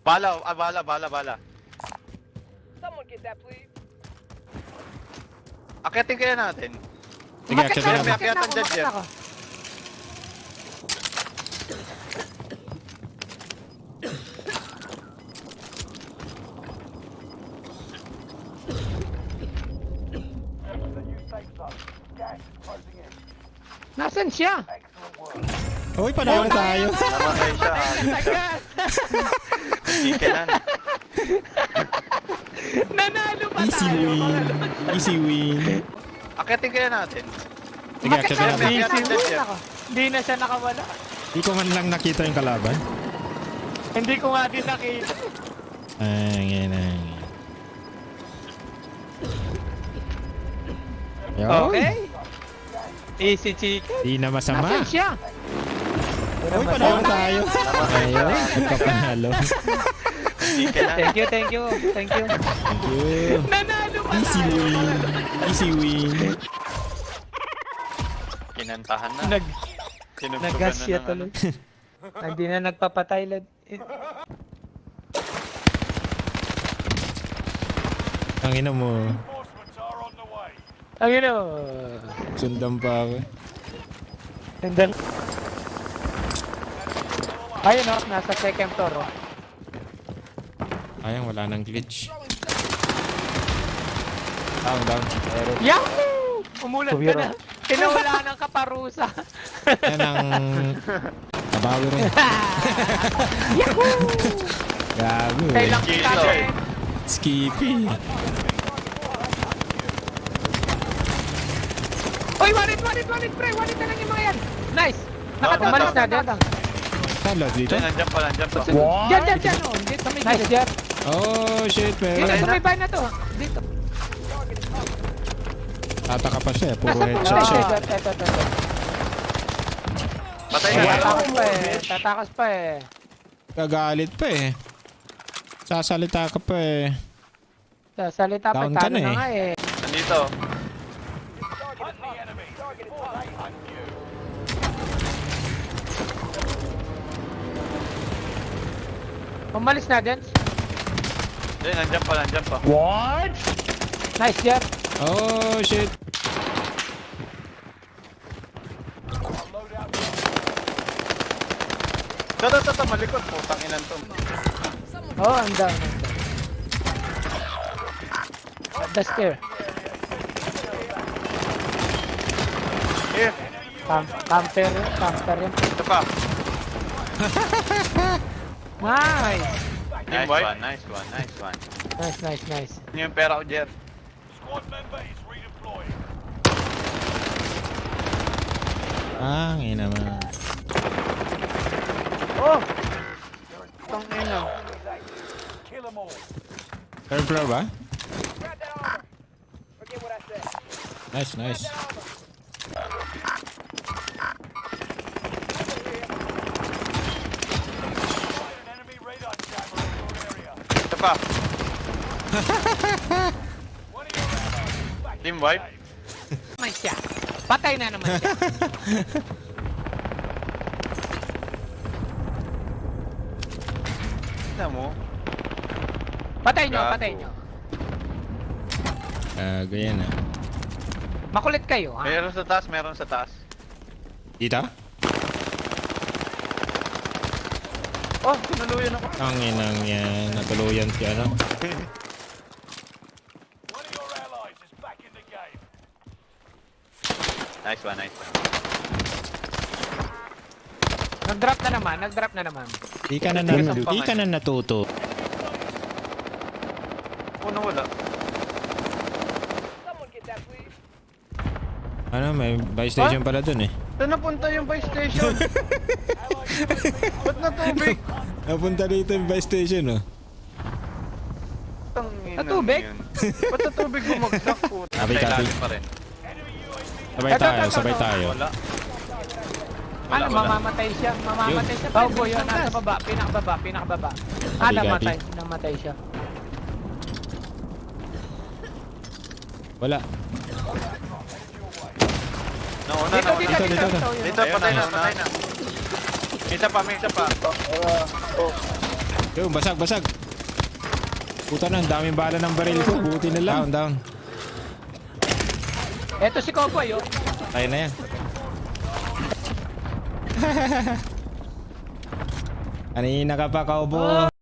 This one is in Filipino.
Bala. Someone get that, please. Akitin kaya natin. Sige, Umakit akyatin na, natin. umakit na ako, Akyatan dyan, umakit Jeff. ako. The new safe zone. Gas is closing in. Nasaan siya? Excellent work. Uy, panalo tayo. Namatay siya. Hindi ka lang. Nanalo pa Easy tayo. win. Easy win. Akitin kaya natin. Sige, Umakit akyatin na, natin. Easy umakit win. na ako. Hindi na siya nakawala. Di ko man lang nakita yung kalaban. Hindi ko nga din nakita. Ay, ngayon. Okay. Easy chicken. Di na masama. Nasaan siya? Uy, panalo tayo. Namatay siya. Ayun, nagkapanalo. Hindi ka lang. Thank you. Thank you. Nanalo pa Easy tayo. win. Easy win. Kinantahan na. Sinugtugan Nag-gas na siya ng tuloy. Hindi na nagpapatay lad. Ang ina mo. Reinforcements are on the way. Ang ino. Sundan pa ako. Tendang. Ayun o, nasa second floor o. Ayun, wala nang glitch. Down. Yahoo! Umulat ka na. Pinawala ng kaparusa. Yan ang... Nabawi rin. Yahoo! Gago eh. Kailang Kilo. kasi. Skippy. Uy, wanit, pre. Wanit na lang yung mga yan. Nice. Nakatumalis na dyan. Saan lahat dito? Nandiyan pa. Dyan. Oh. Dito, nice, dyan. Oh, shit, Dito, man. sa may bahay na to. Dito. Tataka pa siya. Puro Nasa headshot pulo siya. siya. Ito. Patay na. Tatakas pa eh. Tatakas pa eh. Gagalit pa eh. Sasalita ka pa eh. Sa salita pa, Down ka talo na na eh. nga eh. Nandito. Hunt the enemy. Before they hunt you. Umalis na din. Nandiyan pa. Nice, Jeff. Oh, shit. Ito. Malikot. Putang inan to. Oh, ang down. The stair. Here. Camper yun. Ito pa. Nice. Nice one. Nice. Ano yung pera ko, Jer? Squad member is redeploying. Ang ina mo. Oh! Putang ina. Kill them all. Third floor ba? Grab that armor. Forget what I said. Nice. An enemy radar jammer in your area. Ito pa. One of your allies is back Team in wipe. the game. Naman siya. Patay na naman siya. Tignan mo. Patay nyo. Ganyan ah. Makulit kayo, ha? Meron sa taas. Dito? Oh, tinaluyan ako. Ang inang yan. Natuluyan si ano. One of your allies is back in the game. Nice one. Nag-drop na naman. Di ka na natuto. Puno wala. Someone get that, please. Ano, may buy station pala dun eh. Saan napunta yung buy station? Ba't na tubig? Napunta dito yung buy station oh. Tangina Natubig? yun. Ba't na tubig bumagsak po? Copy. pa rin. Sabay tayo. Wala. Ano, mamamatay siya. Cowboy yun, nasa baba. Pinakababa. Gabi. Namatay siya. Wala. Nauna. Dito, patay na. May isa pa. Yung basag, basag. Puta na, ang daming bala ng baril ko. Buti na lang. Down, down. Eto si Cowboy, oh. Ayun na yan. Kanina ka pa, cowboy.